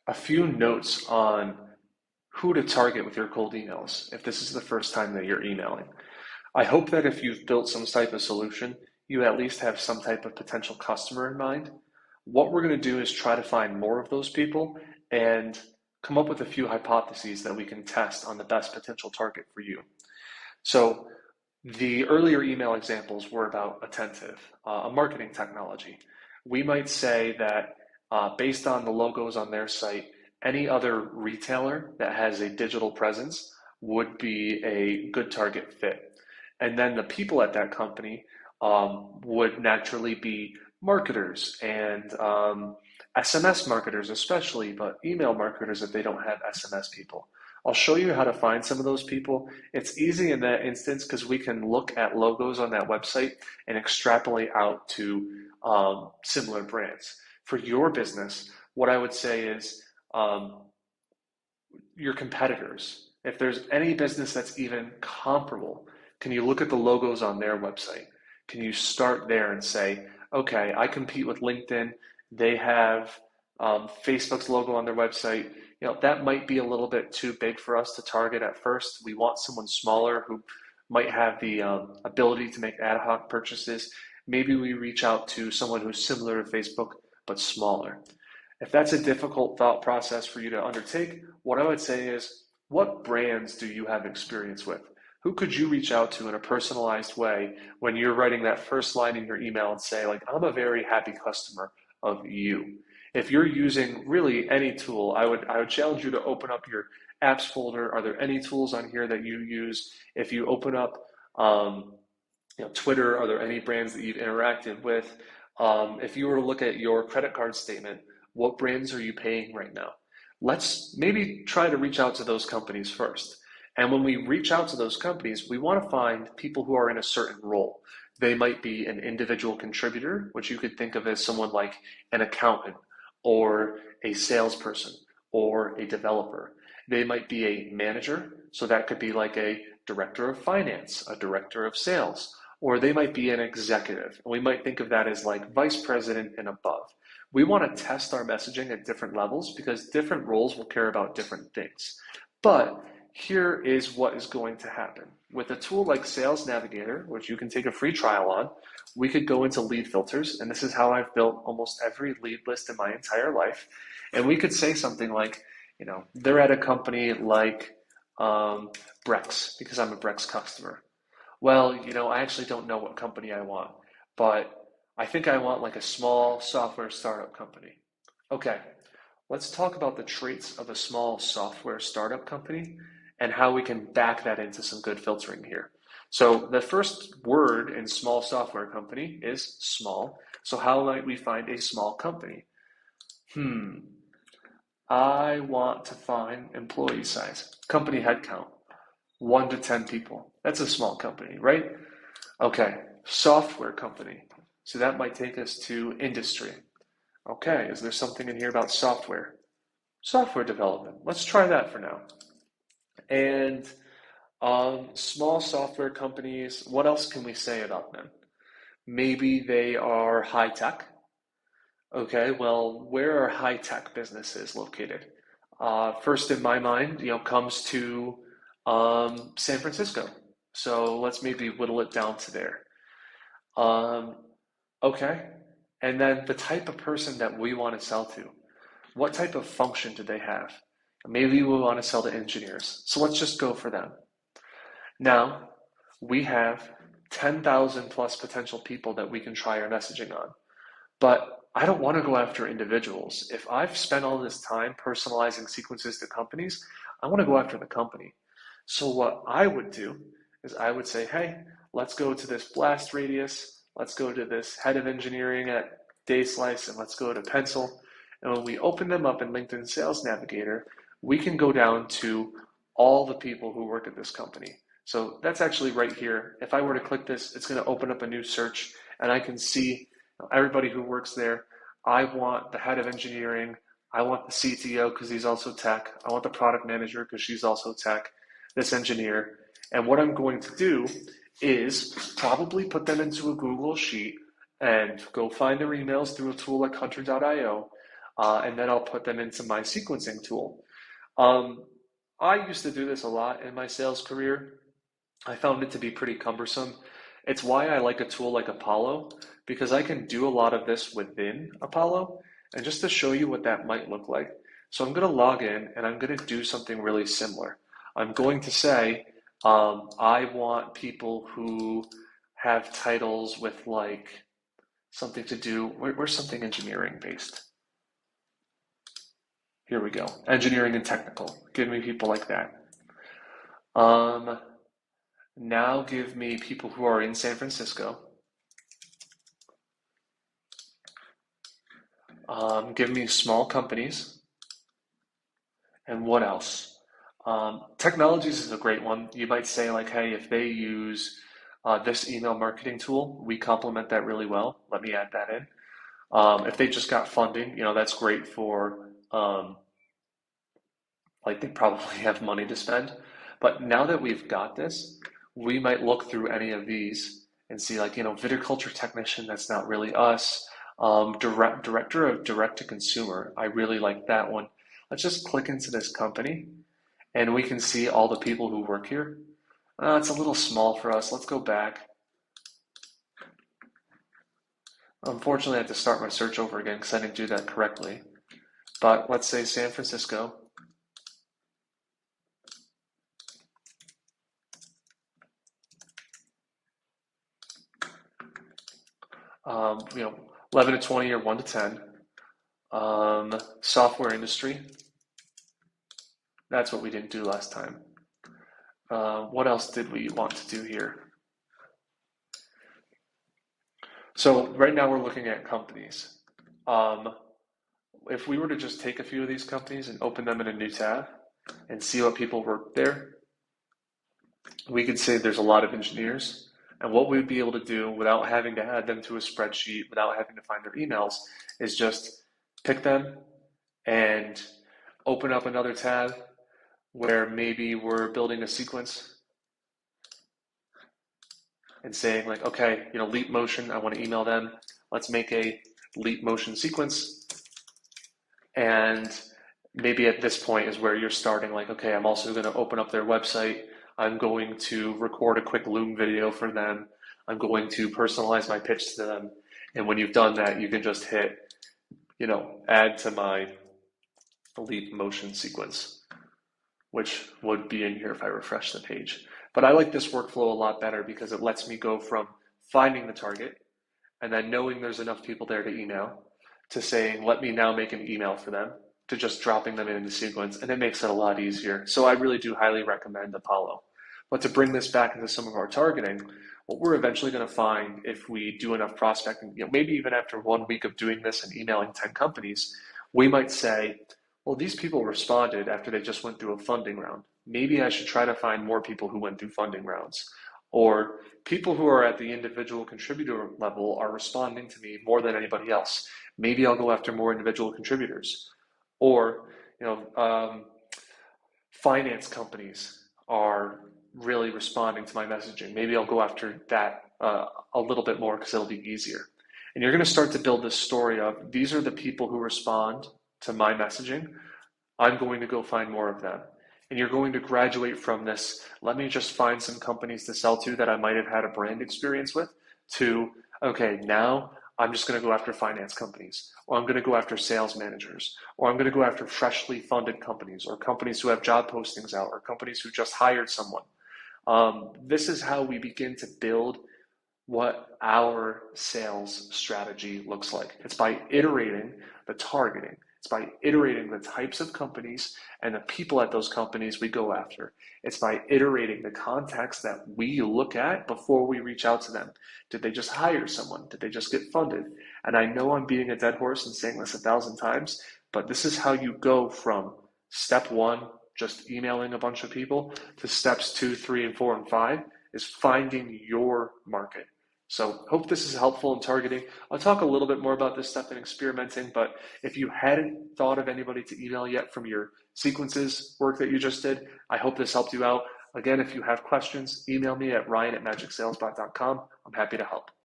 a few notes on who to target with your cold emails if this is the first time that you're emailing. I hope that if you've built some type of solution, you at least have some type of potential customer in mind. What we're going to do is try to find more of those people and come up with a few hypotheses that we can test on the best potential target for you. So the earlier email examples were about Attentive, a marketing technology. We might say that based on the logos on their site, any other retailer that has a digital presence would be a good target fit. And then the people at that company would naturally be marketers and SMS marketers, especially, but email marketers if they don't have SMS people. I'll show you how to find some of those people. It's easy in that instance because we can look at logos on that website and extrapolate out to similar brands. For your business, what I would say is your competitors. If there's any business that's even comparable, can you look at the logos on their website? Can you start there and say, okay, I compete with LinkedIn. They have Facebook's logo on their website. That might be a little bit too big for us to target at first. We want someone smaller who might have the ability to make ad hoc purchases. Maybe we reach out to someone who's similar to Facebook but smaller. If that's a difficult thought process for you to undertake, what I would say is, what brands do you have experience with? Who could you reach out to in a personalized way when you're writing that first line in your email and say, like, I'm a very happy customer of you? If you're using really any tool, I would challenge you to open up your apps folder. Are there any tools on here that you use? If you open up Twitter, are there any brands that you've interacted with? If you were to look at your credit card statement, what brands are you paying right now? Let's maybe try to reach out to those companies first. And when we reach out to those companies, we want to find people who are in a certain role. They might be an individual contributor, which you could think of as someone like an accountant or a salesperson or a developer. They might be a manager, so that could be like a director of finance, a director of sales, or they might be an executive. And we might think of that as like vice president and above. We want to test our messaging at different levels because different roles will care about different things. But here is what is going to happen. With a tool like Sales Navigator, which you can take a free trial on, we could go into lead filters, and this is how I've built almost every lead list in my entire life. And we could say something like, they're at a company like Brex, because I'm a Brex customer. Well, I actually don't know what company I want, but I think I want like a small software startup company. Okay, let's talk about the traits of a small software startup company and how we can back that into some good filtering here. So the first word in small software company is small. So how might we find a small company? I want to find employee size, company headcount, 1 to 10 people. That's a small company, right? Okay, software company. So that might take us to industry. Okay, is there something in here about software? Software development. Let's try that for now. And small software companies, what else can we say about them? Maybe they are high tech. Okay, well, where are high tech businesses located? First in my mind, comes to San Francisco. So let's maybe whittle it down to there. Okay, and then the type of person that we want to sell to. What type of function do they have? Maybe we want to sell to engineers. So let's just go for them. Now, we have 10,000 plus potential people that we can try our messaging on. But I don't want to go after individuals. If I've spent all this time personalizing sequences to companies, I want to go after the company. So what I would do is I would say, hey, let's go to this blast radius. Let's go to this head of engineering at Dayslice, and let's go to Pencil. And when we open them up in LinkedIn Sales Navigator, we can go down to all the people who work at this company. So that's actually right here. If I were to click this, it's going to open up a new search, and I can see everybody who works there. I want the head of engineering. I want the CTO because he's also tech. I want the product manager because she's also tech, this engineer. And what I'm going to do is probably put them into a Google Sheet and go find their emails through a tool like hunter.io. and then I'll put them into my sequencing tool. Um, I used to do this a lot in my sales career. I found it to be pretty cumbersome. It's why I like a tool like Apollo, because I can do a lot of this within Apollo. And just to show you what that might look like, so I'm going to log in and I'm going to do something really similar. I'm going to say, I want people who have titles with like something to do, where's something engineering based? Here we go. Engineering and technical. Give me people like that. Um, Now give me people who are in San Francisco. Give me small companies. And what else? Technologies is a great one. You might say like, hey, if they use this email marketing tool, we complement that really well. Let me add that in. If they just got funding, that's great for like they probably have money to spend. But now that we've got this, we might look through any of these and see like, viticulture technician, that's not really us. Director of direct to consumer, I really like that one. Let's just click into this company and we can see all the people who work here. It's a little small for us. Let's go back. Unfortunately, I have to start my search over again because I didn't do that correctly. But let's say San Francisco. um, you know, 11 to 20 or 1 to 10. Software industry, that's what we didn't do last time. What else did we want to do here? So right now we're looking at companies. Um, if we were to just take a few of these companies and open them in a new tab and see what people work there, we could say there's a lot of engineers. And what we'd be able to do without having to add them to a spreadsheet, without having to find their emails, is just pick them and open up another tab where maybe we're building a sequence and saying like, okay, Leap Motion, I want to email them. Let's make a Leap Motion sequence. And maybe at this point is where you're starting like, okay, I'm also going to open up their website. I'm going to record a quick Loom video for them. I'm going to personalize my pitch to them. And when you've done that, you can just hit, add to my Leap Motion sequence, which would be in here if I refresh the page. But I like this workflow a lot better because it lets me go from finding the target and then knowing there's enough people there to email to saying, let me now make an email for them, to just dropping them in the sequence, and it makes it a lot easier. So I really do highly recommend Apollo. But to bring this back into some of our targeting, what we're eventually going to find if we do enough prospecting, maybe even after 1 week of doing this and emailing 10 companies, we might say, well, these people responded after they just went through a funding round. Maybe I should try to find more people who went through funding rounds. Or people who are at the individual contributor level are responding to me more than anybody else. Maybe I'll go after more individual contributors. Or, finance companies are really responding to my messaging. Maybe I'll go after that a little bit more because it'll be easier. And you're going to start to build this story of these are the people who respond to my messaging. I'm going to go find more of them. And you're going to graduate from this, let me just find some companies to sell to that I might have had a brand experience with, to, okay, now I'm just going to go after finance companies, or I'm going to go after sales managers, or I'm going to go after freshly funded companies, or companies who have job postings out, or companies who just hired someone. This is how we begin to build what our sales strategy looks like. It's by iterating the targeting. It's by iterating the types of companies and the people at those companies we go after. It's by iterating the context that we look at before we reach out to them. Did they just hire someone? Did they just get funded? And I know I'm beating a dead horse and saying this 1,000 times, but this is how you go from step one, just emailing a bunch of people, to steps 2, 3, and 4, and 5 is finding your market. So hope this is helpful in targeting. I'll talk a little bit more about this stuff in experimenting, but if you hadn't thought of anybody to email yet from your sequences work that you just did, I hope this helped you out. Again, if you have questions, email me at ryan@magicsalesbot.com. I'm happy to help.